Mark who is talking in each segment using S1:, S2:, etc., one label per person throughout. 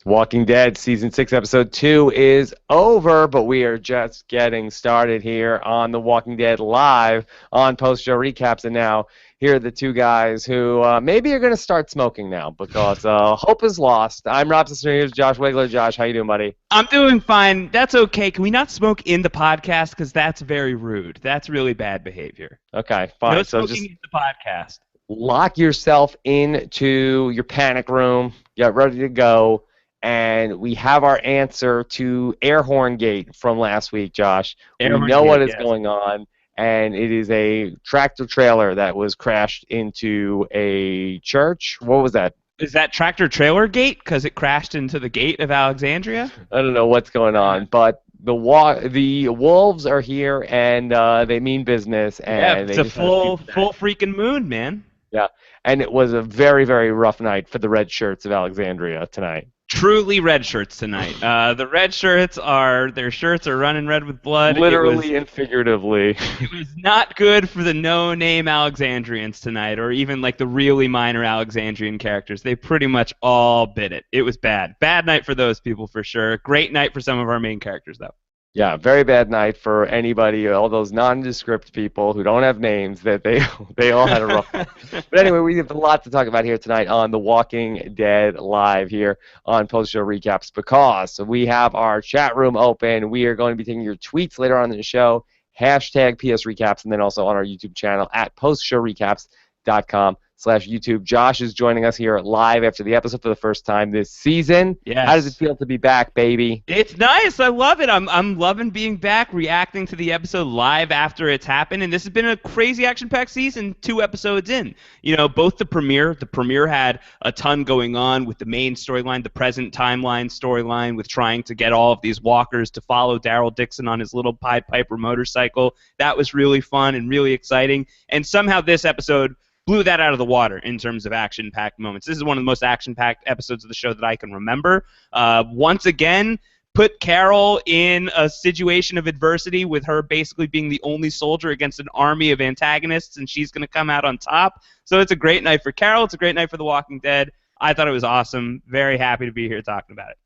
S1: Walking Dead Season 6, Episode 2 is over, but we are just getting started here on The Walking Dead live on post-show recaps. And now, here are the two guys who maybe are going to start smoking now because hope is lost. I'm Rob Cesternino. Here's Josh Wigler. Josh, how you doing, buddy?
S2: I'm doing fine. That's okay. Can we not smoke in the podcast? Because that's very rude. That's really bad behavior.
S1: Okay, fine.
S2: No
S1: So
S2: smoking
S1: just
S2: in the podcast.
S1: lock yourself into your panic room, get ready to go. And we have our answer to Air Horn Gate from last week, Josh.
S2: Air
S1: We
S2: horn
S1: know
S2: gate,
S1: what is
S2: yes.
S1: going on, and it is a tractor trailer that was crashed into a church. What was that?
S2: Is that tractor trailer gate? Because it crashed into the gate of Alexandria?
S1: I don't know what's going on, but the wolves are here, and they mean business,
S2: Yeah,
S1: and
S2: it's
S1: they
S2: a
S1: just want to
S2: full
S1: keep
S2: freaking moon, man.
S1: yeah. And it was a very, very rough night for the red shirts of Alexandria tonight.
S2: Truly red shirts tonight. The red shirts their shirts are running red with blood.
S1: Literally and figuratively.
S2: It was not good for the no-name Alexandrians tonight, or even like the really minor Alexandrian characters. They pretty much all bit it. It was bad. Bad night for those people for sure. Great night for some of our main characters, though.
S1: Yeah, very bad night for anybody, all those nondescript people who don't have names, that they all had a rough night. But anyway, we have a lot to talk about here tonight on The Walking Dead Live here on Post-Show Recaps because we have our chat room open. We are going to be taking your tweets later on in the show, hashtag PS Recaps, and then also on our YouTube channel at postshowrecaps.com/YouTube. Josh is joining us here live after the episode for the first time this season.
S2: Yes.
S1: How does it feel to be back, baby?
S2: It's nice. I love it. I'm loving being back, reacting to the episode live after it's happened. And this has been a crazy action-packed season, 2 episodes in. You know, both the premiere had a ton going on with the main storyline, the present timeline storyline, with trying to get all of these walkers to follow Daryl Dixon on his little Pied Piper motorcycle. That was really fun and really exciting. And somehow this episode blew that out of the water in terms of action-packed moments. This is one of the most action-packed episodes of the show that I can remember. Once again, put Carol in a situation of adversity with her basically being the only soldier against an army of antagonists, and she's going to come out on top. So it's a great night for Carol. It's a great night for The Walking Dead. I thought it was awesome. Very happy to be here talking about it.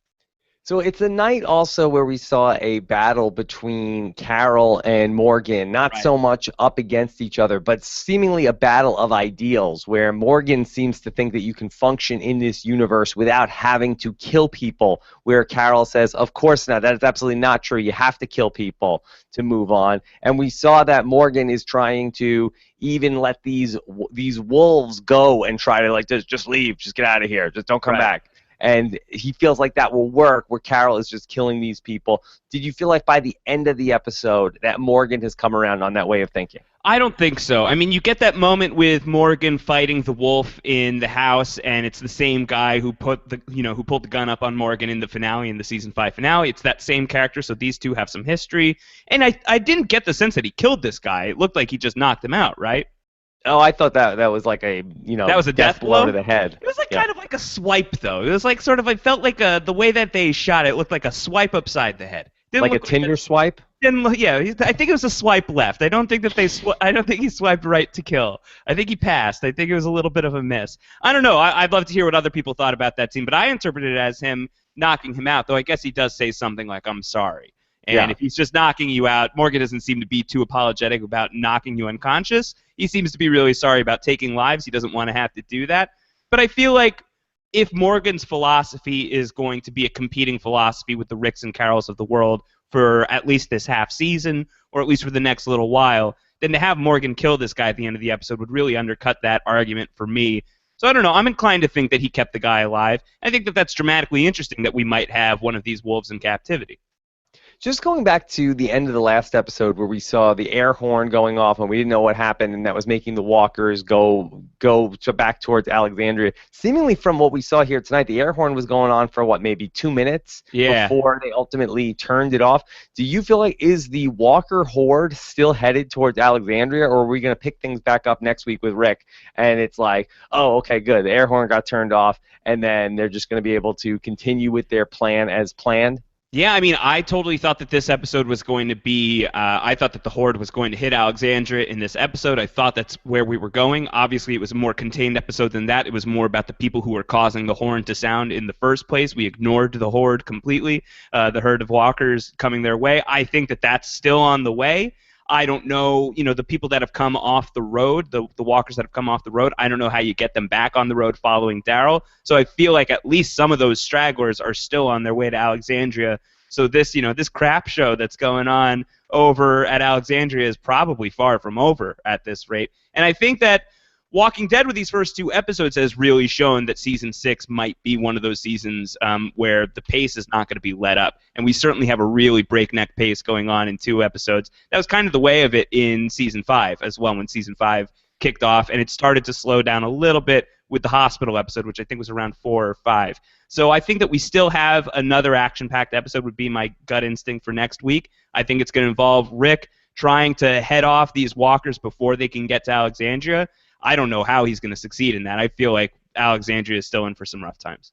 S1: So it's a night also where we saw a battle between Carol and Morgan, not
S2: Right.
S1: so much up against each other, but seemingly a battle of ideals where Morgan seems to think that you can function in this universe without having to kill people, where Carol says, of course not, that is absolutely not true, you have to kill people to move on. And we saw that Morgan is trying to even let these wolves go and try to like just leave, just get out of here, just don't come
S2: Right.
S1: back. And he feels like that will work where Carol is just killing these people. Did you feel like by the end of the episode that Morgan has come around on that way of thinking?
S2: I don't think so. I mean, you get that moment with Morgan fighting the wolf in the house, and it's the same guy who pulled the gun up on Morgan in the finale, in the season 5 finale. It's that same character, so these two have some history. And I didn't get the sense that he killed this guy. It looked like he just knocked him out, right?
S1: Oh, I thought that was like a
S2: That was a death blow
S1: to the head.
S2: It was like
S1: Yeah.
S2: kind of like a swipe, though. It was like sort of, I felt like the way that they shot it looked like a swipe upside the head. Didn't
S1: Like a
S2: look
S1: Tinder swipe?
S2: Didn't look, yeah, I think it was a swipe left. I don't think that I don't think he swiped right to kill. I think he passed. I think it was a little bit of a miss. I don't know. I'd love to hear what other people thought about that scene, but I interpreted it as him knocking him out, though I guess he does say something like, I'm sorry. And
S1: Yeah.
S2: if he's just knocking you out, Morgan doesn't seem to be too apologetic about knocking you unconscious. He seems to be really sorry about taking lives. He doesn't want to have to do that. But I feel like if Morgan's philosophy is going to be a competing philosophy with the Ricks and Carols of the world for at least this half season, or at least for the next little while, then to have Morgan kill this guy at the end of the episode would really undercut that argument for me. So I don't know. I'm inclined to think that he kept the guy alive. I think that that's dramatically interesting that we might have one of these wolves in captivity.
S1: Just going back to the end of the last episode where we saw the air horn going off and we didn't know what happened, and that was making the walkers go back towards Alexandria. Seemingly from what we saw here tonight, the air horn was going on for what, maybe 2 minutes before they ultimately turned it off. Do you feel like, is the walker horde still headed towards Alexandria, or are we going to pick things back up next week with Rick and it's like, oh, okay, good, the air horn got turned off, and then they're just going to be able to continue with their plan as planned?
S2: Yeah, I mean, I totally thought that this episode was going to be. I thought that the Horde was going to hit Alexandria in this episode. I thought that's where we were going. Obviously, it was a more contained episode than that. It was more about the people who were causing the horn to sound in the first place. We ignored the Horde completely, the herd of walkers coming their way. I think that that's still on the way. I don't know, the people that have come off the road, the walkers that have come off the road, I don't know how you get them back on the road following Daryl. So I feel like at least some of those stragglers are still on their way to Alexandria. So this crap show that's going on over at Alexandria is probably far from over at this rate. And I think that Walking Dead with these first two episodes has really shown that season 6 might be one of those seasons where the pace is not going to be let up. And we certainly have a really breakneck pace going on in 2 episodes. That was kind of the way of it in season 5 as well, when season 5 kicked off, and it started to slow down a little bit with the hospital episode, which I think was around 4 or 5. So I think that we still have another action-packed episode would be my gut instinct for next week. I think it's going to involve Rick trying to head off these walkers before they can get to Alexandria. I don't know how he's going to succeed in that. I feel like Alexandria is still in for some rough times.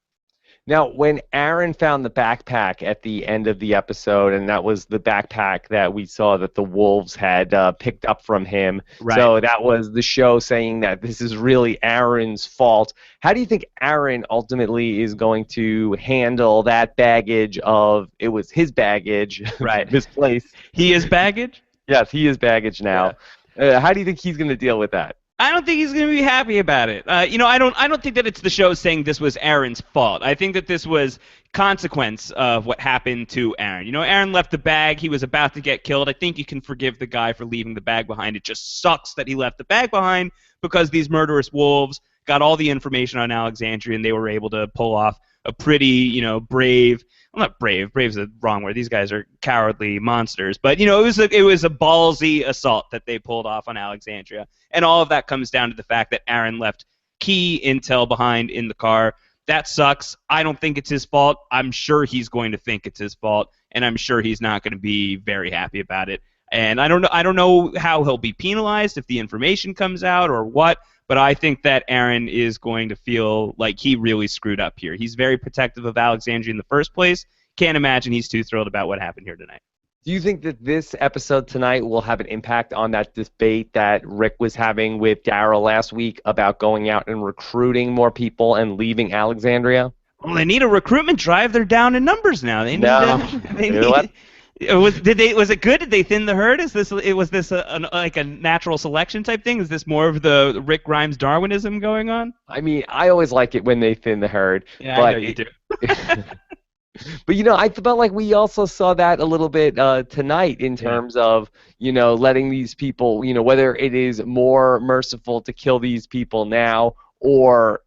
S1: Now, when Aaron found the backpack at the end of the episode, and that was the backpack that we saw that the wolves had picked up from him,
S2: Right.
S1: So that was the show saying that this is really Aaron's fault. How do you think Aaron ultimately is going to handle that baggage of, it was his baggage,
S2: Right.
S1: misplaced?
S2: He is baggage?
S1: Yes, he is baggage now. How do you think he's going to deal with that?
S2: I don't think he's going to be happy about it. I don't think that it's the show saying this was Aaron's fault. I think that this was consequence of what happened to Aaron. Aaron left the bag. He was about to get killed. I think you can forgive the guy for leaving the bag behind. It just sucks that he left the bag behind because these murderous wolves got all the information on Alexandria, and they were able to pull off a pretty, brave. Well, not brave. Brave's the wrong word. These guys are cowardly monsters. But it was a ballsy assault that they pulled off on Alexandria, and all of that comes down to the fact that Aaron left key intel behind in the car. That sucks. I don't think it's his fault. I'm sure he's going to think it's his fault, and I'm sure he's not going to be very happy about it. And I don't know how he'll be penalized if the information comes out or what. But I think that Aaron is going to feel like he really screwed up here. He's very protective of Alexandria in the first place. Can't imagine he's too thrilled about what happened here tonight.
S1: Do you think that this episode tonight will have an impact on that debate that Rick was having with Daryl last week about going out and recruiting more people and leaving Alexandria?
S2: Well, they need a recruitment drive. They're down in numbers now. They need. Was it good? Did they thin the herd? Was this like a natural selection type thing? Is this more of the Rick Grimes Darwinism going on?
S1: I mean, I always like it when they thin the herd.
S2: Yeah,
S1: but
S2: I know you do.
S1: But I felt like we also saw that a little bit tonight in terms of letting these people, whether it is more merciful to kill these people now or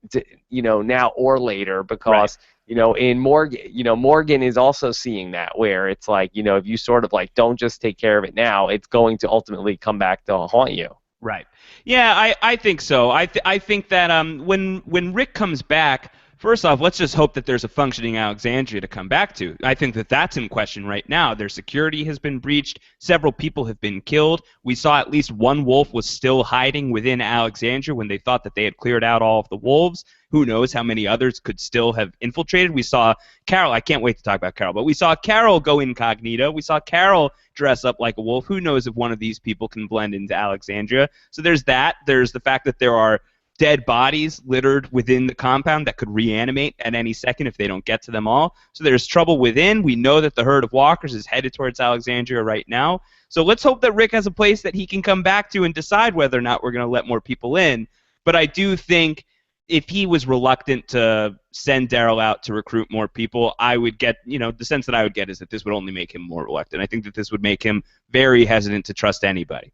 S1: now or later, because in Morgan, Morgan is also seeing that, where it's like, if you sort of like don't just take care of it now, it's going to ultimately come back to haunt you.
S2: Right. Yeah, I think so. I think that when Rick comes back, first off, let's just hope that there's a functioning Alexandria to come back to. I think that that's in question right now. Their security has been breached. Several people have been killed. We saw at least one wolf was still hiding within Alexandria when they thought that they had cleared out all of the wolves. Who knows how many others could still have infiltrated. We saw Carol. I can't wait to talk about Carol. But we saw Carol go incognito. We saw Carol dress up like a wolf. Who knows if one of these people can blend into Alexandria. So there's that. There's the fact that there are dead bodies littered within the compound that could reanimate at any second if they don't get to them all. So there's trouble within. We know that the herd of walkers is headed towards Alexandria right now. So let's hope that Rick has a place that he can come back to and decide whether or not we're going to let more people in. But I do think if he was reluctant to send Daryl out to recruit more people, I would get, the sense that I would get is that this would only make him more reluctant. I think that this would make him very hesitant to trust anybody.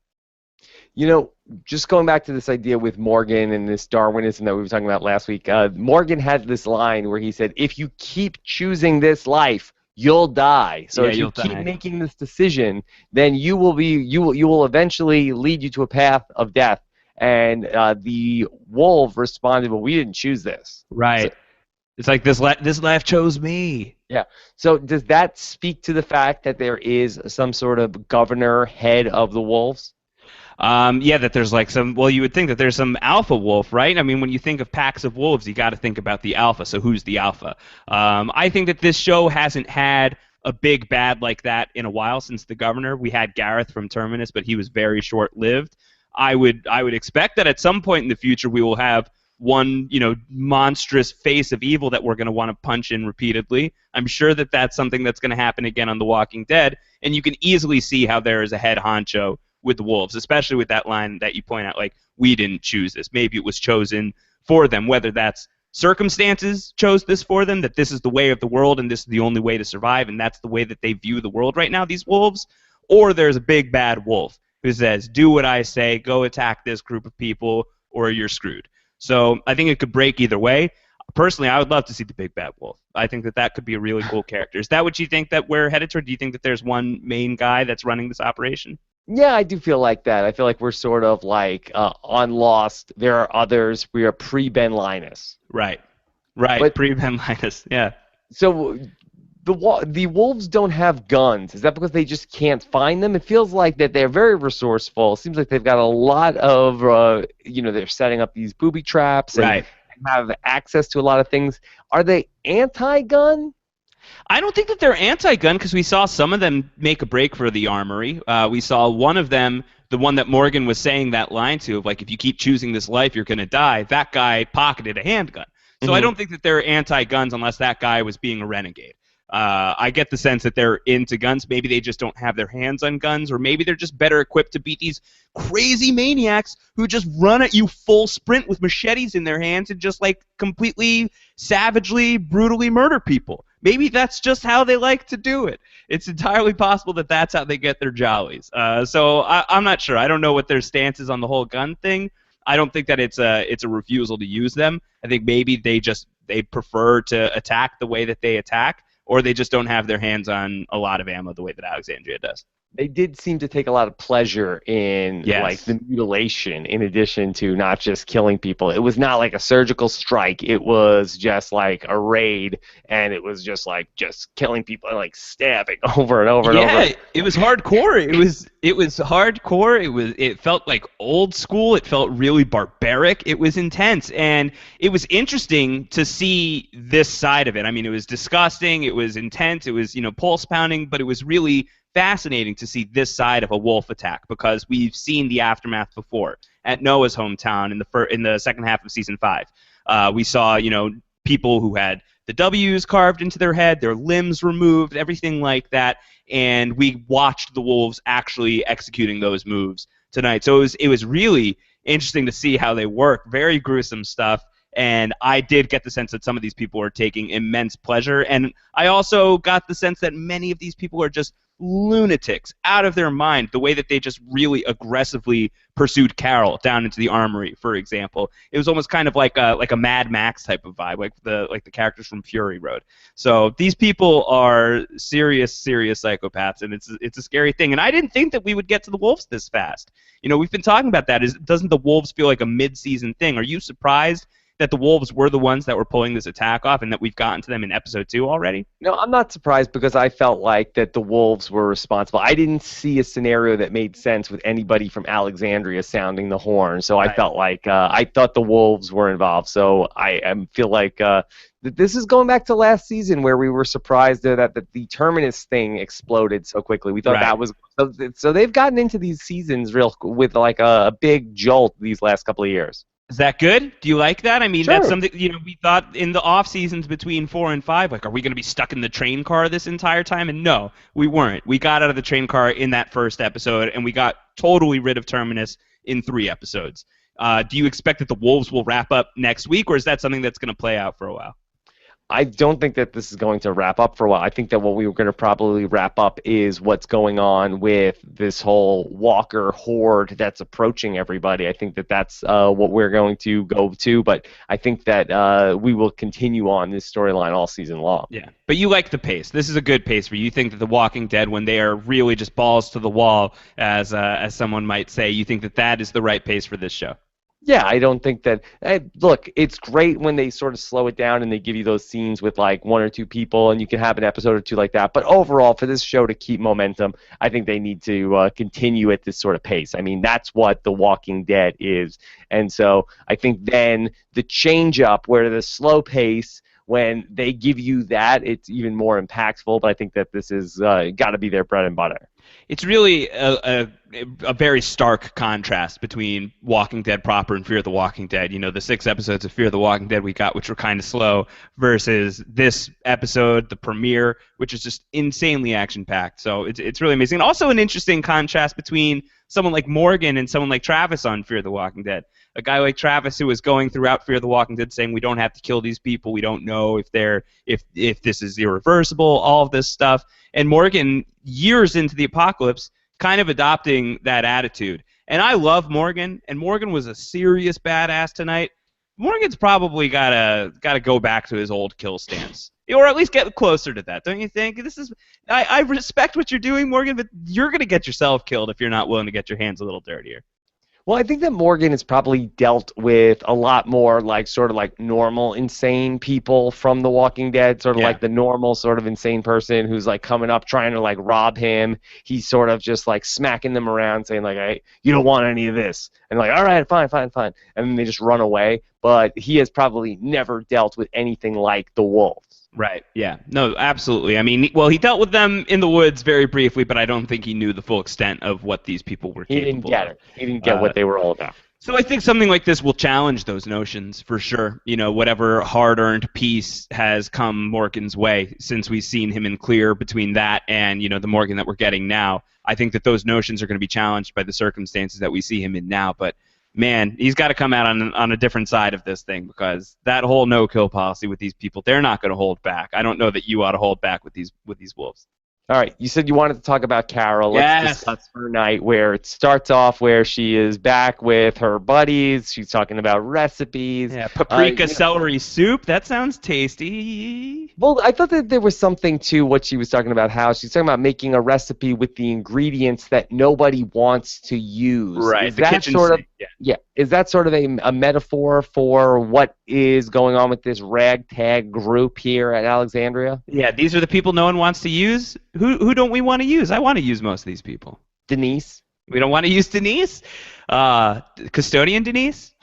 S1: Just going back to this idea with Morgan and this Darwinism that we were talking about last week, Morgan had this line where he said, if you keep choosing this life, you'll die. So if you keep making this decision, then you will eventually lead you to a path of death. And the wolf responded, well, we didn't choose this.
S2: Right. So, it's like this life chose me.
S1: Yeah. So does that speak to the fact that there is some sort of governor, head of the wolves?
S2: Yeah, that there's like you would think that there's some alpha wolf, right? I mean, when you think of packs of wolves, you got to think about the alpha. So who's the alpha? I think that this show hasn't had a big bad like that in a while since the governor. We had Gareth from Terminus, but he was very short-lived. I would expect that at some point in the future we will have one, monstrous face of evil that we're going to want to punch in repeatedly. I'm sure that that's something that's going to happen again on The Walking Dead, and you can easily see how there is a head honcho with the wolves, especially with that line that you point out, like, we didn't choose this. Maybe it was chosen for them, whether that's circumstances chose this for them, that this is the way of the world and this is the only way to survive, and that's the way that they view the world right now, these wolves, or there's a big bad wolf who says, do what I say, go attack this group of people, or you're screwed. So I think it could break either way. Personally, I would love to see the big bad wolf. I think that that could be a really cool character. Is that what you think that we're headed toward? Do you think that there's one main guy that's running this operation?
S1: Yeah, I do feel like that. I feel like we're sort of like on Lost. There are others. We are pre-Ben Linus.
S2: Right,
S1: But
S2: pre-Ben Linus, yeah.
S1: so the wolves don't have guns. Is that because they just can't find them? It feels like that they're very resourceful. It seems like they've got a lot of, they're setting up these booby traps and have access to a lot of things. Are they anti-gun?
S2: I don't think that they're anti-gun because we saw some of them make a break for the armory. We saw one of them, the one that Morgan was saying that line to, of like, if you keep choosing this life, you're going to die. That guy pocketed a handgun. So I don't think that they're anti-guns unless that guy was being a renegade. I get the sense that they're into guns. Maybe they just don't have their hands on guns, or maybe they're just better equipped to beat these crazy maniacs who just run at you full sprint with machetes in their hands and just like completely savagely, brutally murder people. Maybe that's just how they like to do it. It's entirely possible that that's how they get their jollies. So I'm not sure. I don't know what their stance is on the whole gun thing. I don't think that it's a refusal to use them. I think maybe they prefer to attack the way that they attack, or they just don't have their hands on a lot of ammo the way that Alexandria does.
S1: They did seem to take a lot of pleasure in like the mutilation, in addition to not just killing people. It was not like a surgical strike. It was just like a raid, and it was just killing people and like stabbing over and over and over.
S2: Yeah, it was hardcore. It was hardcore. It felt like old school. It felt really barbaric. It was intense, and it was interesting to see this side of it. I mean, it was disgusting. It was intense. It was pulse pounding, but it was really fascinating to see this side of a wolf attack because we've seen the aftermath before at Noah's hometown in the second half of season 5. We saw people who had the W's carved into their head, their limbs removed, everything like that, and we watched the wolves actually executing those moves tonight. So it was really interesting to see how they work. Very gruesome stuff. And I did get the sense that some of these people are taking immense pleasure. And I also got the sense that many of these people are just lunatics, out of their mind, the way that they just really aggressively pursued Carol down into the armory, for example. It was almost kind of like a Mad Max type of vibe, like the characters from Fury Road. So these people are serious psychopaths, and it's a scary thing. And I didn't think that we would get to the wolves this fast. We've been talking about that. Doesn't the wolves feel like a mid-season thing? Are you surprised that the wolves were the ones that were pulling this attack off and that we've gotten to them in episode 2 already?
S1: No, I'm not surprised because I felt like that the wolves were responsible. I didn't see a scenario that made sense with anybody from Alexandria sounding the horn, so I felt like I thought the wolves were involved. So I feel like this is going back to last season where we were surprised that the Terminus thing exploded so quickly. We thought that was so they've gotten into these seasons with like a big jolt these last couple of years.
S2: Is that good? Do you like that? I mean,
S1: Sure.
S2: That's something, we thought in the off seasons between 4 and 5, like, are we going to be stuck in the train car this entire time? And no, we weren't. We got out of the train car in that first episode, and we got totally rid of Terminus in 3 episodes. Do you expect that the wolves will wrap up next week, or is that something that's going to play out for a while?
S1: I don't think that this is going to wrap up for a while. I think that what we were going to probably wrap up is what's going on with this whole Walker horde that's approaching everybody. I think that that's what we're going to go to, but I think that we will continue on this storyline all season long.
S2: Yeah, but you like the pace. This is a good pace for you. You think that The Walking Dead, when they are really just balls to the wall, as someone might say, you think that that is the right pace for this show?
S1: Yeah, I don't think that. Look, it's great when they sort of slow it down and they give you those scenes with like 1 or 2 people, and you can have an episode or 2 like that. But overall, for this show to keep momentum, I think they need to continue at this sort of pace. I mean, that's what The Walking Dead is, and so I think then the change up where the slow pace when they give you that, it's even more impactful. But I think that this is got to be their bread and butter.
S2: It's really a very stark contrast between Walking Dead proper and Fear the Walking Dead. You know, the 6 episodes of Fear the Walking Dead we got, which were kind of slow, versus this episode, the premiere, which is just insanely action-packed. So it's really amazing. And also an interesting contrast between someone like Morgan and someone like Travis on Fear the Walking Dead. A guy like Travis who was going throughout Fear the Walking Dead saying we don't have to kill these people, we don't know if this is irreversible, all of this stuff. And Morgan, years into the apocalypse, kind of adopting that attitude. And I love Morgan, and Morgan was a serious badass tonight. Morgan's probably gotta go back to his old kill stance, or at least get closer to that, don't you think? I respect what you're doing, Morgan, but you're gonna get yourself killed if you're not willing to get your hands a little dirtier.
S1: Well, I think that Morgan has probably dealt with a lot more sort of like normal insane people from The Walking Dead, sort of like the normal sort of insane person who's like coming up trying to like rob him. He's sort of just like smacking them around saying like, hey, you don't want any of this. And like, all right, fine. And then they just run away. But he has probably never dealt with anything like the wolves.
S2: Right, yeah. No, absolutely. I mean, well, he dealt with them in the woods very briefly, but I don't think he knew the full extent of what these people were capable of.
S1: He didn't get it. He didn't get what they were all about.
S2: So I think something like this will challenge those notions for sure. You know, whatever hard-earned peace has come Morgan's way since we've seen him in clear between that and, you know, the Morgan that we're getting now. I think that those notions are going to be challenged by the circumstances that we see him in now, but man, he's got to come out on a different side of this thing, because that whole no-kill policy with these people, they're not going to hold back. I don't know that you ought to hold back with these wolves.
S1: All right, you said you wanted to talk about Carol. Let's discuss her night, where it starts off where she is back with her buddies. She's talking about recipes.
S2: Yeah, paprika celery soup. That sounds tasty.
S1: Well, I thought that there was something to what she was talking about, how she's talking about making a recipe with the ingredients that nobody wants to use.
S2: Right,
S1: is that sort of is that sort of a metaphor for what is going on with this ragtag group here at Alexandria?
S2: Yeah, these are the people no one wants to use. Who don't we want to use? I want to use most of these people.
S1: Denise.
S2: We don't want to use Denise? Custodian Denise?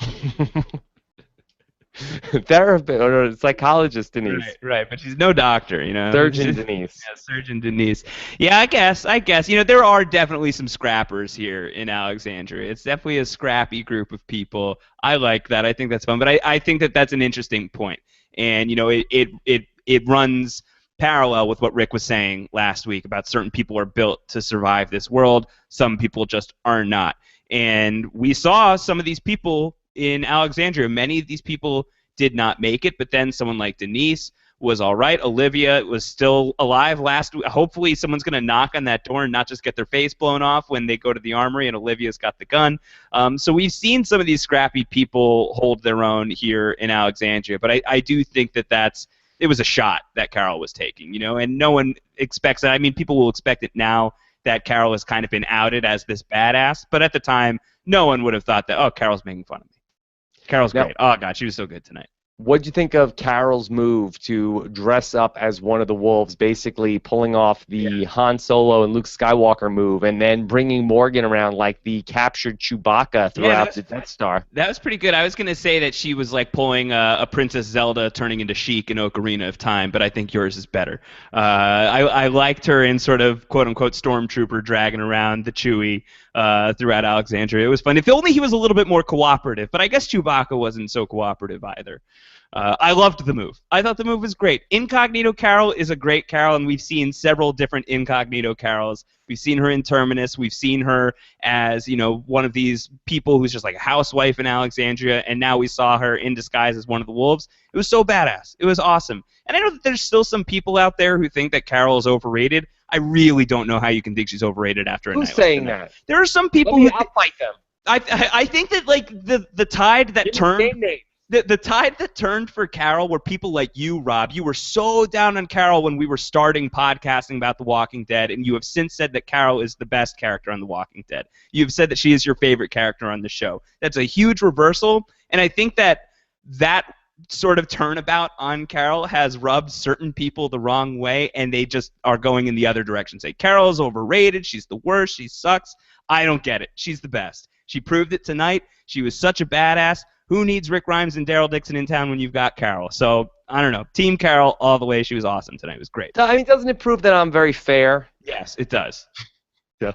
S1: Therapist or psychologist Denise.
S2: Right, but she's no doctor, you know.
S1: Surgeon Denise.
S2: Yeah, Surgeon Denise. Yeah, I guess. You know, there are definitely some scrappers here in Alexandria. It's definitely a scrappy group of people. I like that. I think that's fun. But I think that that's an interesting point. And, you know, it runs parallel with what Rick was saying last week about certain people are built to survive this world. Some people just are not. And we saw some of these people in Alexandria. Many of these people did not make it, but then someone like Denise was all right. Olivia was still alive last week. Hopefully someone's going to knock on that door and not just get their face blown off when they go to the armory and Olivia's got the gun. So we've seen some of these scrappy people hold their own here in Alexandria, but I do think that it was a shot that Carol was taking, you know, and no one expects it. I mean, people will expect it now that Carol has kind of been outed as this badass, but at the time, no one would have thought that, oh, Carol's making fun of me. Carol's great. Oh, God, she was so good tonight.
S1: What'd you think of Carol's move to dress up as one of the wolves, basically pulling off the Han Solo and Luke Skywalker move, and then bringing Morgan around like the captured Chewbacca throughout the Death Star?
S2: That was pretty good. I was going to say that she was like pulling a Princess Zelda turning into Sheik in Ocarina of Time, but I think yours is better. I liked her in sort of quote-unquote stormtrooper dragging around the Chewie throughout Alexandria. It was fun. If only he was a little bit more cooperative, but I guess Chewbacca wasn't so cooperative either. I loved the move. I thought the move was great. Incognito Carol is a great Carol, and we've seen several different Incognito Carols. We've seen her in Terminus. We've seen her as, you know, one of these people who's just like a housewife in Alexandria, and now we saw her in disguise as one of the wolves. It was so badass. It was awesome. And I know that there's still some people out there who think that Carol is overrated. I really don't know how you can think she's overrated after a night like tonight.
S1: Who's saying that?
S2: There are some people
S1: I'll fight them.
S2: I think that like the tide that turned. The tide that turned for Carol were people like you, Rob. You were so down on Carol when we were starting podcasting about The Walking Dead, and you have since said that Carol is the best character on The Walking Dead. You've said that she is your favorite character on the show. That's a huge reversal, and I think that sort of turnabout on Carol has rubbed certain people the wrong way, and they just are going in the other direction. Say, Carol's overrated, she's the worst, she sucks. I don't get it. She's the best. She proved it tonight. She was such a badass. who needs Rick Grimes and Daryl Dixon in town when you've got Carol? So, I don't know. Team Carol all the way. She was awesome tonight. It was great.
S1: I mean, doesn't it prove that I'm very fair?
S2: Yes, it does.
S1: Yeah.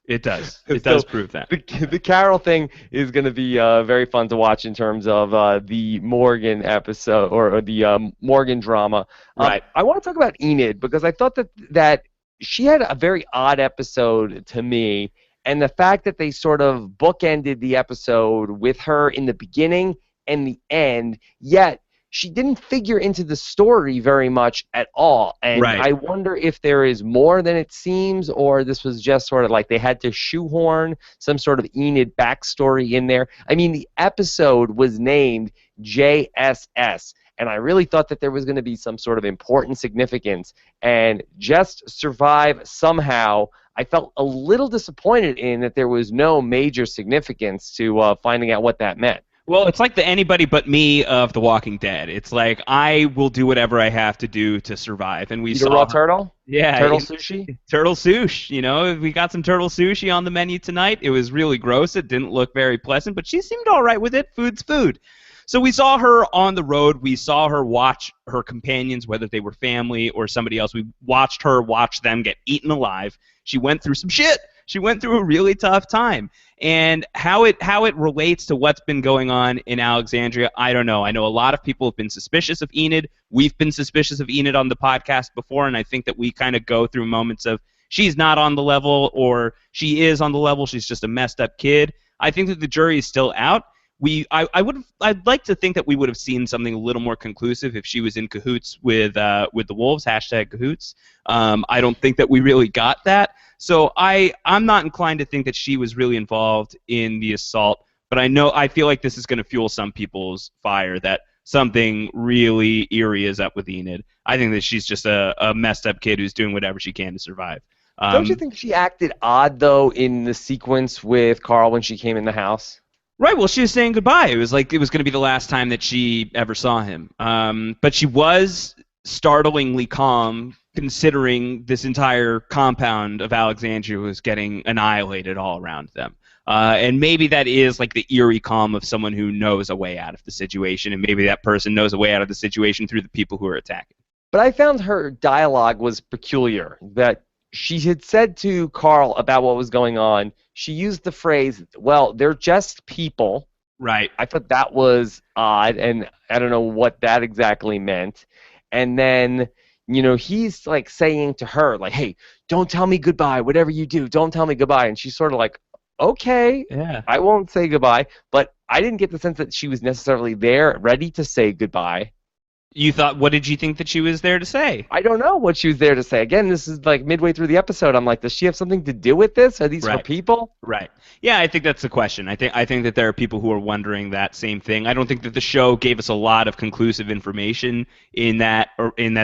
S2: It does. It does prove that.
S1: The Carol thing is going to be very fun to watch in terms of the Morgan episode or the Morgan drama.
S2: Right.
S1: I want to talk about Enid because I thought that she had a very odd episode to me, and the fact that they sort of bookended the episode with her in the beginning and the end, yet she didn't figure into the story very much at all. And
S2: Right.
S1: I wonder if there is more than it seems, or this was just sort of like they had to shoehorn some sort of Enid backstory in there. I mean, the episode was named JSS, and I really thought that there was going to be some sort of important significance. And just survive somehow, I felt a little disappointed in that there was no major significance to finding out what that meant.
S2: Well, it's like the anybody but me of The Walking Dead. It's like I will do whatever I have to do to survive. And we
S1: Eat
S2: saw
S1: a raw turtle?
S2: Yeah.
S1: Turtle sushi?
S2: Turtle sushi. You know, we got some turtle sushi on the menu tonight. It was really gross. It didn't look very pleasant, but she seemed all right with it. Food's food. So we saw her on the road. We saw her watch her companions, whether they were family or somebody else. We watched her watch them get eaten alive. She went through some shit. She went through a really tough time. And how it relates to what's been going on in Alexandria, I don't know. I know a lot of people have been suspicious of Enid. We've been suspicious of Enid on the podcast before, and I think that we kind of go through moments of she's not on the level or she is on the level. She's just a messed up kid. I think that the jury is still out. I'd like to think that we would have seen something a little more conclusive if she was in cahoots with the Wolves, #cahoots. I don't think that we really got that. So I'm not inclined to think that she was really involved in the assault, but I feel like this is going to fuel some people's fire that something really eerie is up with Enid. I think that she's just a messed up kid who's doing whatever she can to survive.
S1: Don't you think she acted odd, though, in the sequence with Carl when she came in the house?
S2: Right, well, she was saying goodbye. It was like it was going to be the last time that she ever saw him. But she was startlingly calm, considering this entire compound of Alexandria was getting annihilated all around them. And maybe that is like the eerie calm of someone who knows a way out of the situation, and maybe that person knows a way out of the situation through the people who are attacking.
S1: But I found her dialogue was peculiar, that she had said to Carl about what was going on. She used the phrase, well, they're just people.
S2: Right.
S1: I thought that was odd, and I don't know what that exactly meant. And then, he's like saying to her, like, hey, don't tell me goodbye. Whatever you do, don't tell me goodbye. And she's sort of like, okay,
S2: yeah,
S1: I won't say goodbye. But I didn't get the sense that she was necessarily there, ready to say goodbye.
S2: You thought, what did you think that she was there to say?
S1: I don't know what she was there to say. Again, this is like midway through the episode. I'm like, does she have something to do with this? Are these her people?
S2: Right. Yeah, I think that's the question. I think that there are people who are wondering that same thing. I don't think that the show gave us a lot of conclusive information in that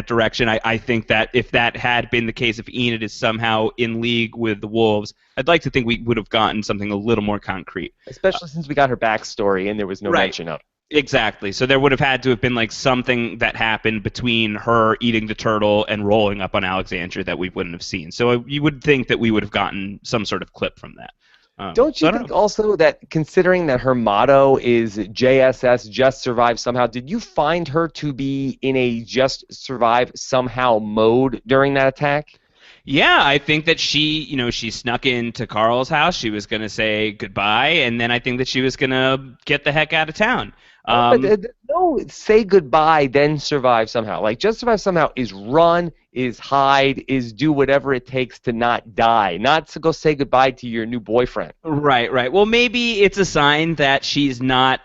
S2: direction. I think that if that had been the case, if Enid is somehow in league with the Wolves, I'd like to think we would have gotten something a little more concrete.
S1: Especially since we got her backstory and there was no mention of it.
S2: Exactly. So there would have had to have been like something that happened between her eating the turtle and rolling up on Alexandria that we wouldn't have seen. So you would think that we would have gotten some sort of clip from that.
S1: Don't you think also that considering that her motto is JSS, just survive somehow, did you find her to be in a just survive somehow mode during that attack?
S2: Yeah, I think that she snuck into Carl's house. She was going to say goodbye, and then I think that she was going to get the heck out of town.
S1: But no, say goodbye, then survive somehow. Like, just survive somehow is run, is hide, is do whatever it takes to not die, not to go say goodbye to your new boyfriend.
S2: Right. Well, maybe it's a sign that she's not,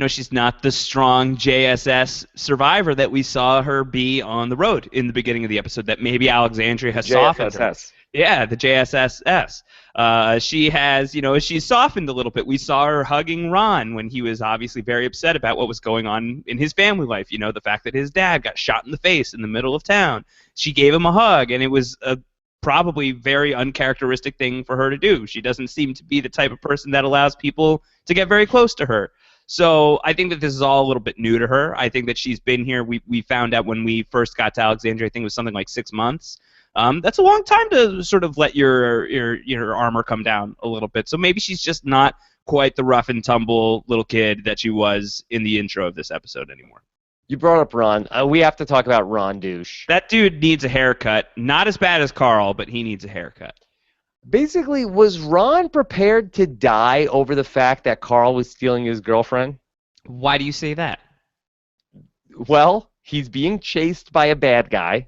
S2: she's not the strong JSS survivor that we saw her be on the road in the beginning of the episode. That maybe Alexandria has softened her. Yeah, the JSS. She has, she's softened a little bit. We saw her hugging Ron when he was obviously very upset about what was going on in his family life. The fact that his dad got shot in the face in the middle of town. She gave him a hug, and it was a probably very uncharacteristic thing for her to do. She doesn't seem to be the type of person that allows people to get very close to her. So I think that this is all a little bit new to her. I think that she's been here. We found out when we first got to Alexandria, I think it was something like 6 months. That's a long time to sort of let your armor come down a little bit. So maybe she's just not quite the rough and tumble little kid that she was in the intro of this episode anymore.
S1: You brought up Ron. We have to talk about Ron Douche.
S2: That dude needs a haircut. Not as bad as Carl, but he needs a haircut.
S1: Basically, was Ron prepared to die over the fact that Carl was stealing his girlfriend?
S2: Why do you say that?
S1: Well, he's being chased by a bad guy,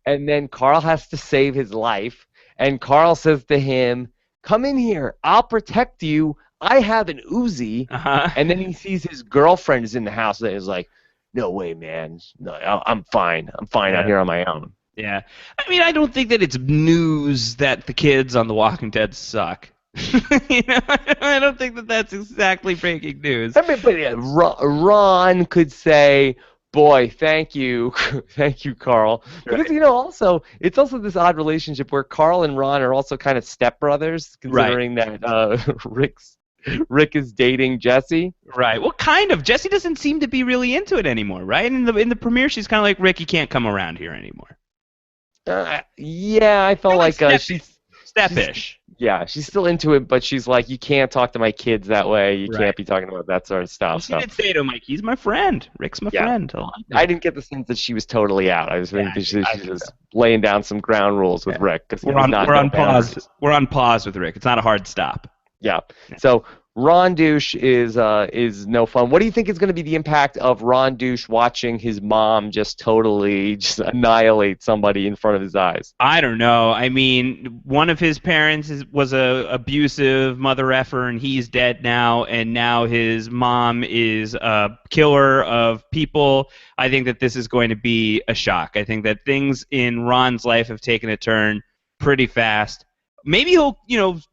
S1: and then Carl has to save his life, and Carl says to him, "Come in here, I'll protect you, I have an Uzi," and then he sees his girlfriend is in the house, and he's like, "No way, man, no, I'm fine out here on my own."
S2: Yeah. I mean, I don't think that it's news that the kids on The Walking Dead suck. I don't think that that's exactly breaking news.
S1: I mean, but yeah, Ron could say, "Boy, thank you, thank you, Carl."
S2: Right.
S1: Because also it's also this odd relationship where Carl and Ron are also kind of stepbrothers, considering that Rick is dating Jesse.
S2: Right. Well, kind of. Jesse doesn't seem to be really into it anymore, right? In the premiere, she's kind of like, "Rick, you can't come around here anymore."
S1: Yeah, I felt like she's
S2: step-ish.
S1: She's still into it, but she's like, "You can't talk to my kids that way. You can't be talking about that sort of stuff."
S2: Well, she did say to him, like, "He's my friend. Rick's my friend."
S1: I didn't get the sense that she was totally out. I was thinking she was laying down some ground rules with Rick.
S2: We're on pause. We're on pause with Rick. It's not a hard stop.
S1: Yeah. So Ron Douche is no fun. What do you think is going to be the impact of Ron Douche watching his mom just totally annihilate somebody in front of his eyes?
S2: I don't know. I mean, one of his parents was a abusive mother effer, and he's dead now. And now his mom is a killer of people. I think that this is going to be a shock. I think that things in Ron's life have taken a turn pretty fast. Maybe he'll,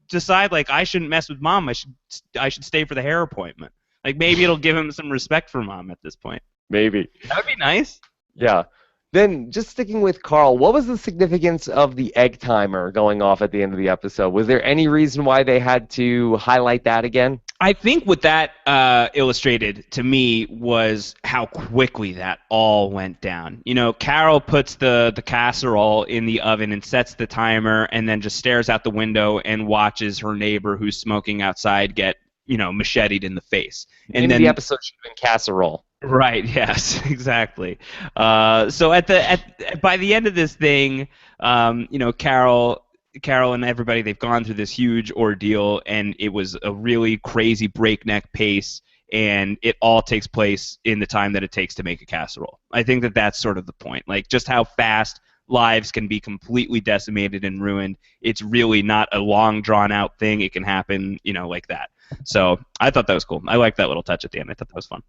S2: decide like, I shouldn't mess with mom. I should stay for the hair appointment. Like, maybe it'll give him some respect for mom at this point.
S1: Maybe.
S2: That would be nice.
S1: Yeah. Then, just sticking with Carl, what was the significance of the egg timer going off at the end of the episode? Was there any reason why they had to highlight that again?
S2: I think what that illustrated to me was how quickly that all went down. Carol puts the casserole in the oven and sets the timer and then just stares out the window and watches her neighbor who's smoking outside get, macheted in the face. And then
S1: the episode should have been casserole.
S2: Right, yes, exactly. So by the end of this thing, Carol and everybody, they've gone through this huge ordeal, and it was a really crazy breakneck pace, and it all takes place in the time that it takes to make a casserole. I think that that's sort of the point, like just how fast lives can be completely decimated and ruined. It's really not a long, drawn-out thing. It can happen, like that. So I thought that was cool. I liked that little touch at the end. I thought that was fun.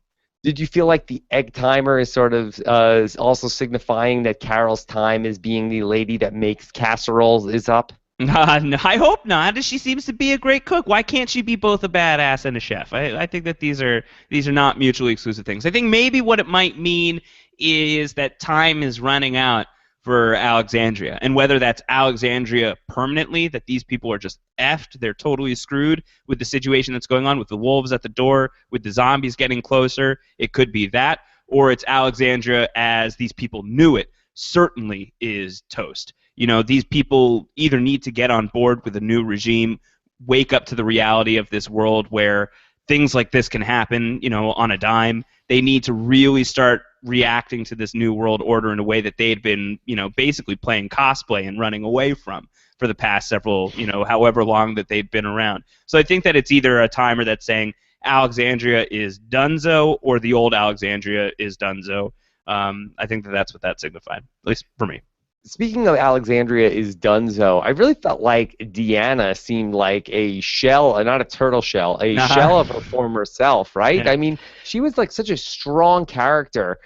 S1: Did you feel like the egg timer is sort of is also signifying that Carol's time as being the lady that makes casseroles is up?
S2: No, I hope not. She seems to be a great cook. Why can't she be both a badass and a chef? I think that these are not mutually exclusive things. I think maybe what it might mean is that time is running out for Alexandria, and whether that's Alexandria permanently, that these people are just effed, they're totally screwed with the situation that's going on with the wolves at the door, with the zombies getting closer, it could be that, or it's Alexandria as these people knew it, certainly is toast. These people either need to get on board with a new regime, wake up to the reality of this world where things like this can happen, on a dime. They need to really start reacting to this new world order in a way that they'd been, basically playing cosplay and running away from for the past several, however long that they've been around. So I think that it's either a timer that's saying Alexandria is donezo or the old Alexandria is donezo. I think that that's what that signified, at least for me.
S1: Speaking of Alexandria is donezo, I really felt like Deanna seemed like a shell, not a turtle shell, a shell of her former self, right?
S2: Yeah.
S1: I mean, she was like such a strong character.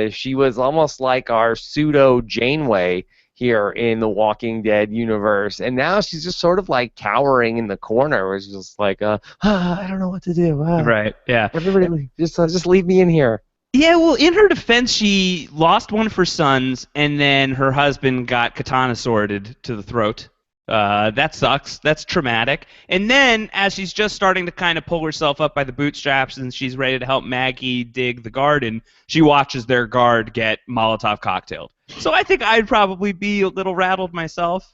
S1: She was almost like our pseudo Janeway here in the Walking Dead universe, and now she's just sort of like cowering in the corner, where she's just like, I don't know what to do.
S2: Right? Yeah.
S1: Everybody, just leave me in here.
S2: Yeah, well, in her defense, she lost one of her sons, and then her husband got katana sworded to the throat. That sucks. That's traumatic. And then, as she's just starting to kind of pull herself up by the bootstraps and she's ready to help Maggie dig the garden, she watches their guard get Molotov cocktailed. So I think I'd probably be a little rattled myself.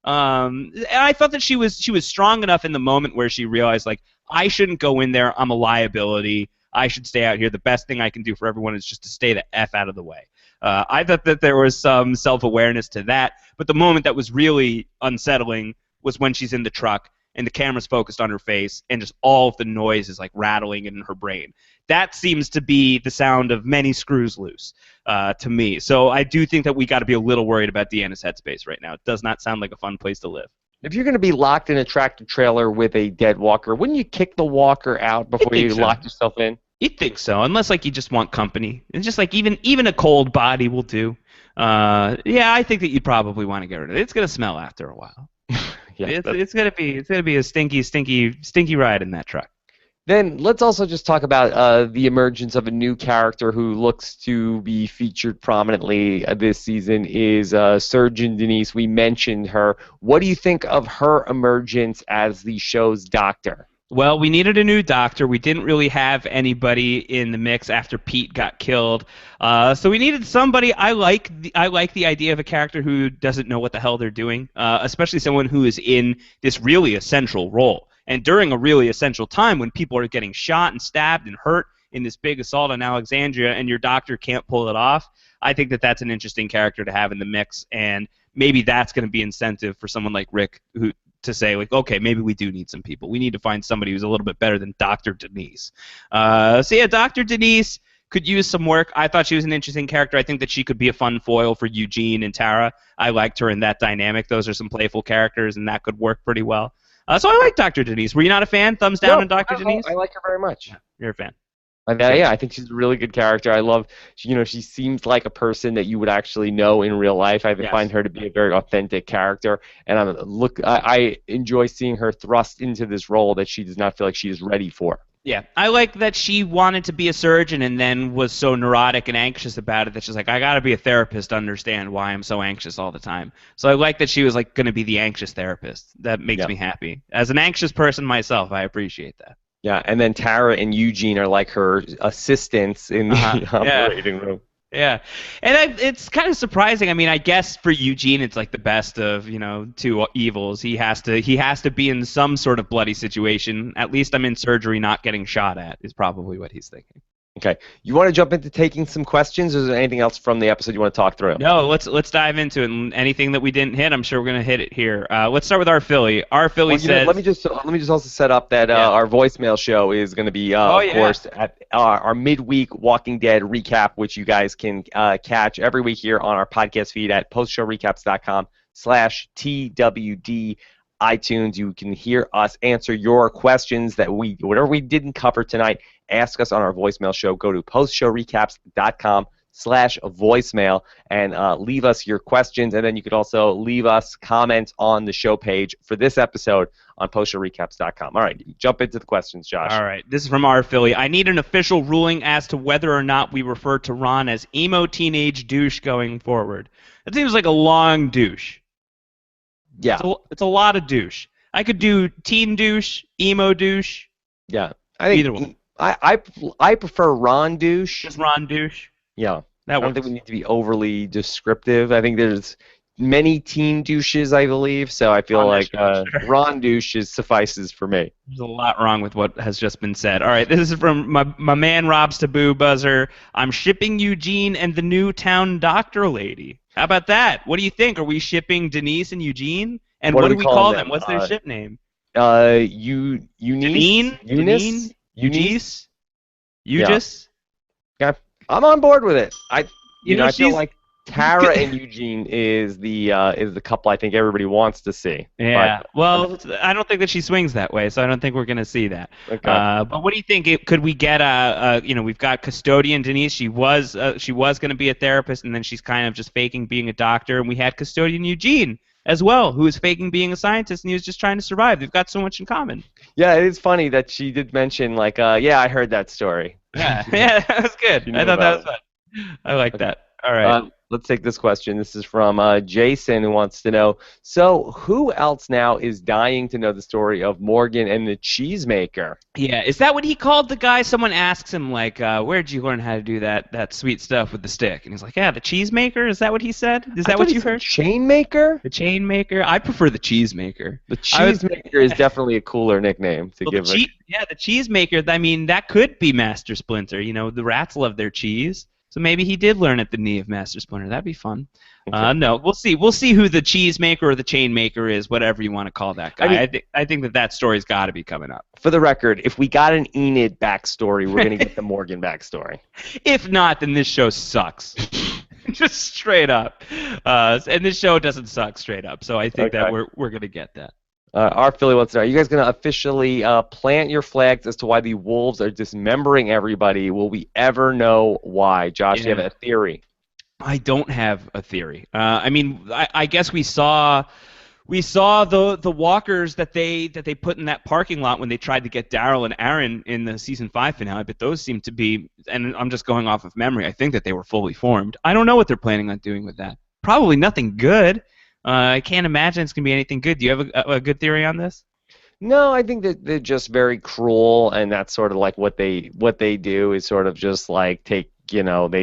S2: And I thought that she was strong enough in the moment where she realized, like, I shouldn't go in there. I'm a liability. I should stay out here. The best thing I can do for everyone is just to stay the F out of the way. I thought that there was some self-awareness to that, but the moment that was really unsettling was when she's in the truck and the camera's focused on her face and just all of the noise is like rattling in her brain. That seems to be the sound of many screws loose to me. So I do think that we got to be a little worried about Deanna's headspace right now. It does not sound like a fun place to live.
S1: If you're going to be locked in a tractor trailer with a dead walker, wouldn't you kick the walker out before you lock yourself in?
S2: You'd think so, unless like you just want company. It's just like even a cold body will do. Yeah, I think that you'd probably want to get rid of it. It's gonna smell after a while.
S1: Yeah,
S2: it's gonna be a stinky ride in that truck.
S1: Then let's also just talk about the emergence of a new character who looks to be featured prominently this season is Surgeon Denise. We mentioned her. What do you think of her emergence as the show's doctor?
S2: Well, we needed a new doctor. We didn't really have anybody in the mix after Pete got killed, so we needed somebody. I like the idea of a character who doesn't know what the hell they're doing, especially someone who is in this really essential role. And during a really essential time when people are getting shot and stabbed and hurt in this big assault on Alexandria and your doctor can't pull it off, I think that that's an interesting character to have in the mix, and maybe that's going to be incentive for someone like Rick to say, like, okay, maybe we do need some people. We need to find somebody who's a little bit better than Dr. Denise. So yeah, Dr. Denise could use some work. I thought she was an interesting character. I think that she could be a fun foil for Eugene and Tara. I liked her in that dynamic. Those are some playful characters, and that could work pretty well. So I like Dr. Denise. Were you not a fan? Thumbs down on Dr. Denise?
S1: I like her very much.
S2: Yeah, you're a fan.
S1: Yeah, I think she's a really good character. I love, she seems like a person that you would actually know in real life. I find her to be a very authentic character, and I enjoy seeing her thrust into this role that she does not feel like she is ready for.
S2: Yeah, I like that she wanted to be a surgeon and then was so neurotic and anxious about it that she's like, I gotta be a therapist to understand why I'm so anxious all the time. So I like that she was like going to be the anxious therapist. That makes me happy. As an anxious person myself, I appreciate that.
S1: Yeah, and then Tara and Eugene are like her assistants in the operating room.
S2: Yeah, and it's kind of surprising. I mean, I guess for Eugene, it's like the best of two evils. He has to be in some sort of bloody situation. At least I'm in surgery, not getting shot at, is probably what he's thinking.
S1: Okay, you want to jump into taking some questions, or is there anything else from the episode you want to talk through?
S2: No, let's dive into it. And anything that we didn't hit, I'm sure we're gonna hit it here. Let's start with our Philly. Our Philly says.
S1: Let me just also set up that our voicemail show is going to be, of course, at our midweek Walking Dead recap, which you guys can catch every week here on our podcast feed at postshowrecaps.com/TWD. iTunes. You can hear us answer your questions whatever we didn't cover tonight. Ask us on our voicemail show. Go to postshowrecaps.com/voicemail and leave us your questions. And then you could also leave us comments on the show page for this episode on postshowrecaps.com. All right, jump into the questions, Josh.
S2: All right, this is from our Philly. I need an official ruling as to whether or not we refer to Ron as emo teenage douche going forward. That seems like a long douche.
S1: Yeah.
S2: It's a lot of douche. I could do teen douche, emo douche.
S1: Yeah. I think
S2: either one.
S1: I prefer Ron douche.
S2: Just Ron douche?
S1: Yeah.
S2: I
S1: don't think we need to be overly descriptive. I think there's many teen douches, I believe, so I feel Ron douche suffices for me.
S2: There's a lot wrong with what has just been said. All right, this is from my man Rob's Taboo Buzzer. I'm shipping Eugene and the new town doctor lady. How about that? What do you think? Are we shipping Denise and Eugene? And what do we call them? What's their ship name?
S1: Eunice?
S2: Eunice? Eugis?
S1: Yeah, I'm on board with it. I feel like Tara and Eugene is the couple I think everybody wants to see.
S2: Yeah. Well, I don't think that she swings that way, so I don't think we're going to see that. Okay. But what do you think? Could we get we've got custodian Denise. She was going to be a therapist, and then she's kind of just faking being a doctor. And we had custodian Eugene as well, who was faking being a scientist, and he was just trying to survive. They've got so much in common.
S1: Yeah, it is funny that she did mention I heard that story.
S2: Yeah, that was good. I thought that was fun. I like that. All right.
S1: Let's take this question. This is from Jason, who wants to know, so who else now is dying to know the story of Morgan and the cheesemaker?
S2: Yeah, is that what he called the guy? Someone asks him, like, where'd you learn how to do that sweet stuff with the stick? And he's like, yeah, the cheese maker? Is that what he said? Is that what you heard?
S1: Chain maker?
S2: The chain maker? I prefer the cheese maker.
S1: The cheesemaker is definitely a cooler nickname to give it.
S2: Yeah, the cheese maker, I mean, that could be Master Splinter. You know, the rats love their cheese. So maybe he did learn at the knee of Master Splinter. That'd be fun.
S1: Okay.
S2: No, we'll see. We'll see who the cheese maker or the chain maker is, whatever you want to call that guy. I think that story's got to be coming up.
S1: For the record, if we got an Enid backstory, we're going to get the Morgan backstory.
S2: If not, then this show sucks. Just straight up. And this show doesn't suck straight up. So I think that we're going to get that.
S1: Our Philly wants to know, are you guys going to officially plant your flags as to why the Wolves are dismembering everybody? Will we ever know why? Josh, do you have a theory?
S2: I don't have a theory. I mean, I guess we saw the walkers that they put in that parking lot when they tried to get Daryl and Aaron in the season 5 finale, but those seem to be, and I'm just going off of memory, I think that they were fully formed. I don't know what they're planning on doing with that. Probably nothing good. I can't imagine it's going to be anything good. Do you have a good theory on this?
S1: No, I think that they're just very cruel, and that's sort of like what they do is sort of just like they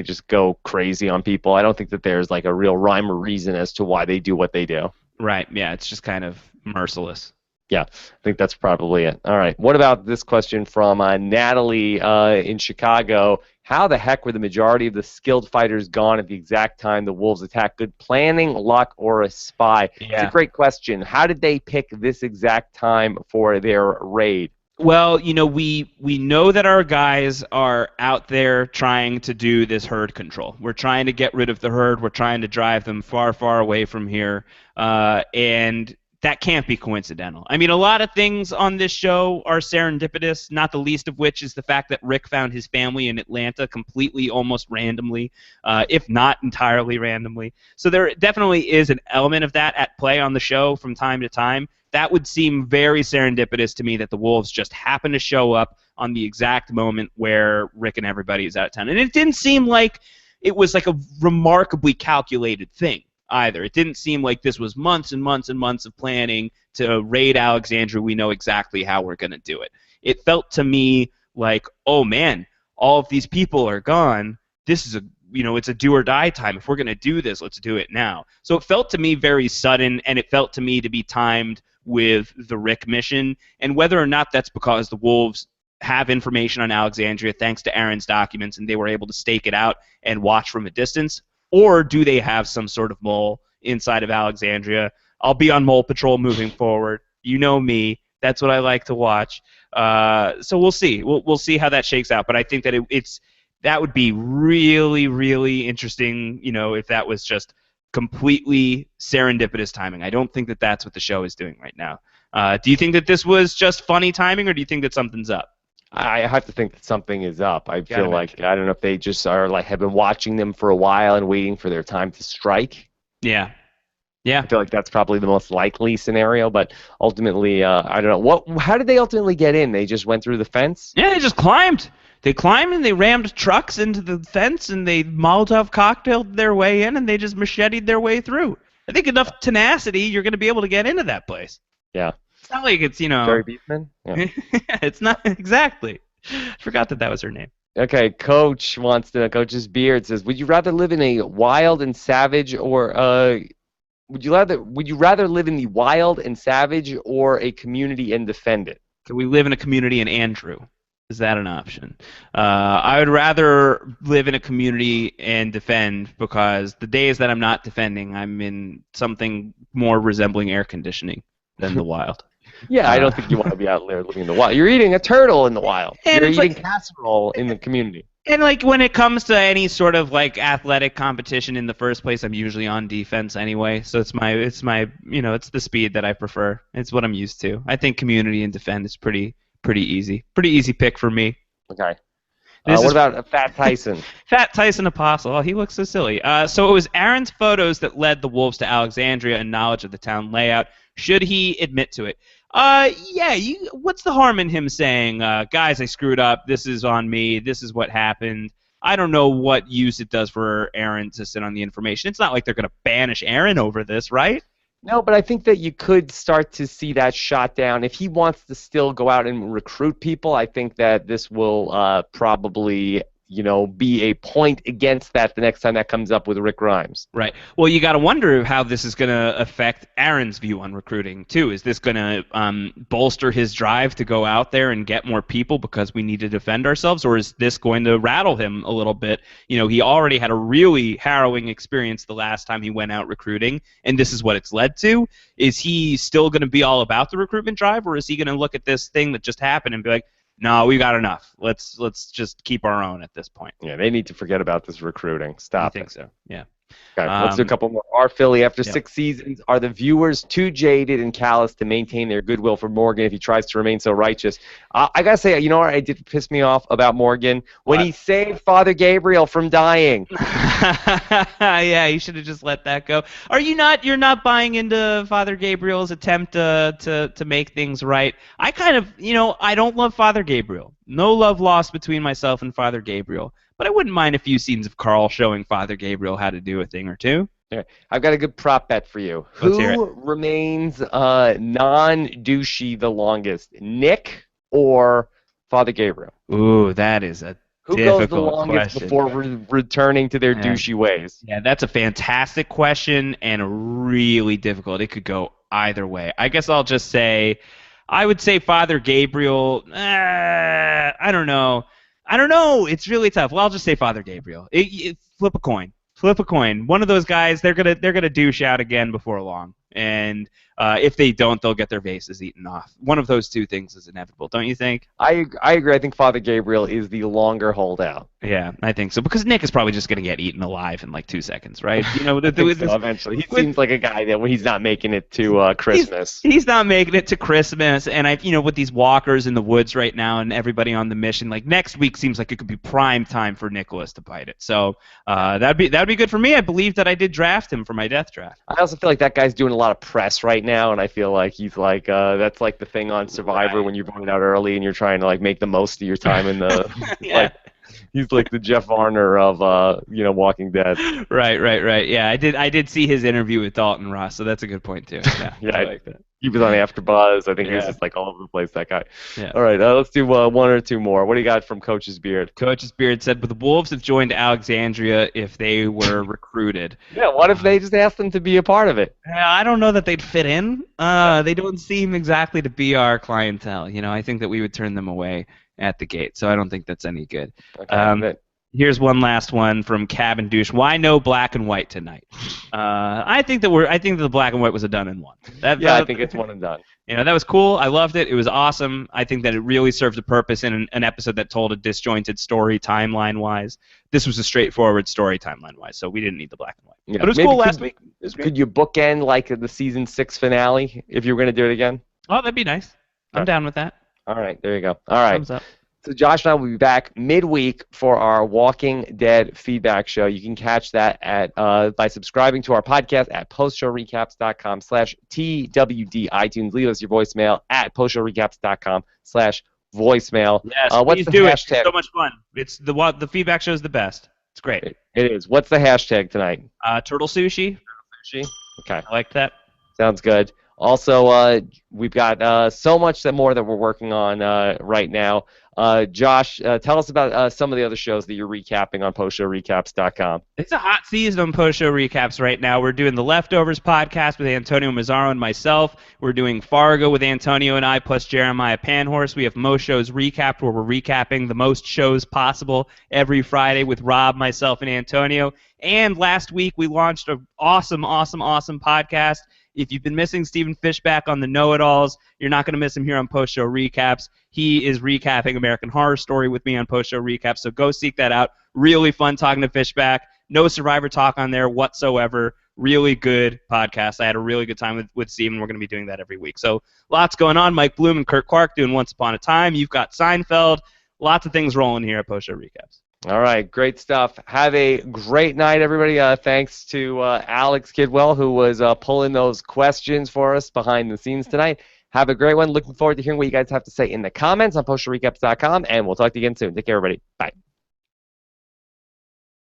S1: just go crazy on people. I don't think that there's like a real rhyme or reason as to why they do what they do.
S2: Right, yeah, it's just kind of merciless.
S1: Yeah, I think that's probably it. All right, what about this question from Natalie in Chicago? How the heck were the majority of the skilled fighters gone at the exact time the Wolves attacked? Good planning, luck, or a spy? Yeah. It's a great question. How did they pick this exact time for their raid?
S2: Well, we know that our guys are out there trying to do this herd control. We're trying to get rid of the herd. We're trying to drive them far, far away from here. And that can't be coincidental. I mean, a lot of things on this show are serendipitous, not the least of which is the fact that Rick found his family in Atlanta completely, almost randomly, if not entirely randomly. So there definitely is an element of that at play on the show from time to time. That would seem very serendipitous to me that the Wolves just happen to show up on the exact moment where Rick and everybody is out of town. And it didn't seem like it was like a remarkably calculated thing either. It didn't seem like this was months and months and months of planning to raid Alexandria. We know exactly how we're going to do it. It felt to me like, oh man, all of these people are gone. This is it's a do or die time. If we're going to do this, let's do it now. So it felt to me very sudden, and it felt to me to be timed with the Rick mission. And whether or not that's because the Wolves have information on Alexandria thanks to Aaron's documents and they were able to stake it out and watch from a distance, or do they have some sort of mole inside of Alexandria? I'll be on mole patrol moving forward. You know me. That's what I like to watch. So we'll see. We'll see how that shakes out. But I think that that would be really, really interesting, if that was just completely serendipitous timing. I don't think that that's what the show is doing right now. Do you think that this was just funny timing, or do you think that something's up?
S1: I have to think that something is up. I feel like, I don't know if they just are like have been watching them for a while and waiting for their time to strike.
S2: Yeah.
S1: I feel like that's probably the most likely scenario, but ultimately, I don't know. How did they ultimately get in? They just went through the fence?
S2: Yeah, they just climbed. They climbed and they rammed trucks into the fence and they Molotov cocktailed their way in and they just macheted their way through. I think enough tenacity, you're going to be able to get into that place.
S1: Yeah.
S2: It's not like it's,
S1: Jerry Beefman? Yeah.
S2: It's not exactly. I forgot that was her name.
S1: Okay, Coach wants to know, Coach's Beard says, would you rather live in a wild and savage or would you rather live in the wild and savage or a community and defend it?
S2: Can we live in a community in Andrew? Is that an option? I would rather live in a community and defend because the days that I'm not defending, I'm in something more resembling air conditioning than the wild.
S1: Yeah, I don't think you want to be out there living in the wild. You're eating a turtle in the wild. You're eating casserole in the community. And
S2: like when it comes to any sort of like athletic competition in the first place, I'm usually on defense anyway. So it's it's the speed that I prefer. It's what I'm used to. I think community and defend is pretty easy. Pretty easy pick for me.
S1: Okay. What about Fat Tyson?
S2: Fat Tyson Apostol. Oh, he looks so silly. So it was Aaron's photos that led the Wolves to Alexandria and knowledge of the town layout. Should he admit to it? Yeah. What's the harm in him saying, guys, I screwed up. This is on me. This is what happened. I don't know what use it does for Aaron to sit on the information. It's not like they're going to banish Aaron over this, right?
S1: No, but I think that you could start to see that shot down. If he wants to still go out and recruit people, I think that this will probably, be a point against that the next time that comes up with Rick Grimes.
S2: Right. Well, you got to wonder how this is going to affect Aaron's view on recruiting, too. Is this going to bolster his drive to go out there and get more people because we need to defend ourselves, or is this going to rattle him a little bit? He already had a really harrowing experience the last time he went out recruiting, and this is what it's led to. Is he still going to be all about the recruitment drive, or is he going to look at this thing that just happened and be like, no, we got enough. Let's just keep our own at this point.
S1: Yeah, they need to forget about this recruiting. Stop
S2: I think so. Yeah.
S1: Okay, let's do a couple more. Our Philly, after 6 seasons, are the viewers too jaded and callous to maintain their goodwill for Morgan if he tries to remain so righteous? I got to say, what it did piss me off about Morgan? When he saved Father Gabriel from dying.
S2: Yeah, you should have just let that go. You're not buying into Father Gabriel's attempt to make things right? I kind of, I don't love Father Gabriel. No love lost between myself and Father Gabriel. But I wouldn't mind a few scenes of Carl showing Father Gabriel how to do a thing or two.
S1: Yeah. I've got a good prop bet for you.
S2: Let's hear it.
S1: Who remains non-douchey the longest, Nick or Father Gabriel?
S2: Ooh, that is a
S1: Who
S2: difficult
S1: goes the longest
S2: question.
S1: before returning to their douchey ways?
S2: Yeah, that's a fantastic question and really difficult. It could go either way. I guess I'll just say, I would say Father Gabriel. I don't know. It's really tough. Well, I'll just say Father Gabriel. Flip a coin. Flip a coin. One of those guys, they're gonna douche out again before long. And if they don't, they'll get their vases eaten off. One of those two things is inevitable, don't you think?
S1: I agree. I think Father Gabriel is the longer holdout.
S2: Yeah, I think so. Because Nick is probably just going to get eaten alive in like 2 seconds, right?
S1: Eventually. He seems like a guy that when he's not making it to Christmas.
S2: He's not making it to Christmas. And, with these walkers in the woods right now and everybody on the mission, like next week seems like it could be prime time for Nicholas to bite it. So that'd be good for me. I believe that I did draft him for my death draft.
S1: I also feel like that guy's doing a lot of press right now, and I feel like he's like that's like the thing on Survivor when you're voted out early and you're trying to like make the most of your time in the
S2: Yeah.
S1: he's like the Jeff Varner of Walking Dead.
S2: Right. Yeah, I did see his interview with Dalton Ross, so that's a good point too. Yeah, I like that.
S1: He was on AfterBuzz. I think he was just like all over the place, that guy.
S2: Yeah.
S1: All right, let's do one or two more. What do you got from Coach's Beard?
S2: Coach's Beard said, "But the Wolves have joined Alexandria if they were recruited."
S1: Yeah, what if they just asked them to be a part of it?
S2: I don't know that they'd fit in. They don't seem exactly to be our clientele. I think that we would turn them away at the gate, so I don't think that's any good.
S1: Okay,
S2: here's one last one from Cabin Douche. Why no black and white tonight? I think that the black and white was a done and one.
S1: I think it's one and done.
S2: That was cool. I loved it. It was awesome. I think that it really served a purpose in an episode that told a disjointed story timeline-wise. This was a straightforward story timeline-wise, so we didn't need the black and white.
S1: Yeah,
S2: but it was cool last week.
S1: Could you bookend like the season 6 finale if you were going to do it again?
S2: Oh, that'd be nice. I'm down with that.
S1: All right, there you go. All right.
S2: Thumbs up.
S1: So Josh and I will be back midweek for our Walking Dead feedback show. You can catch that by subscribing to our podcast at postshowrecaps.com/TWD iTunes. Leave us your voicemail at postshowrecaps.com/voicemail.
S2: Yes,
S1: what's the
S2: do
S1: hashtag?
S2: It's so much fun. It's the feedback show is the best. It's great.
S1: It is. What's the hashtag tonight?
S2: Turtle sushi.
S1: Sushi. Okay.
S2: I like that.
S1: Sounds good. Also, we've got so much more that we're working on right now. Josh, tell us about some of the other shows that you're recapping on postshowrecaps.com.
S2: It's a hot season on Post Show Recaps right now. We're doing the Leftovers podcast with Antonio Mazzaro and myself. We're doing Fargo with Antonio and I, plus Jeremiah Panhorse. We have Most Shows Recapped, where we're recapping the most shows possible every Friday with Rob, myself, and Antonio. And last week, we launched an awesome podcast. If you've been missing Stephen Fishback on the Know-It-Alls, you're not going to miss him here on Post Show Recaps. He is recapping American Horror Story with me on Post Show Recaps, so go seek that out. Really fun talking to Fishback. No Survivor talk on there whatsoever. Really good podcast. I had a really good time with Stephen. We're going to be doing that every week. So lots going on. Mike Bloom and Kurt Clark doing Once Upon a Time. You've got Seinfeld. Lots of things rolling here at Post Show Recaps.
S1: All right, great stuff. Have a great night, everybody. Thanks to Alex Kidwell, who was pulling those questions for us behind the scenes tonight. Have a great one. Looking forward to hearing what you guys have to say in the comments on postshowrecaps.com, and we'll talk to you again soon. Take care, everybody. Bye.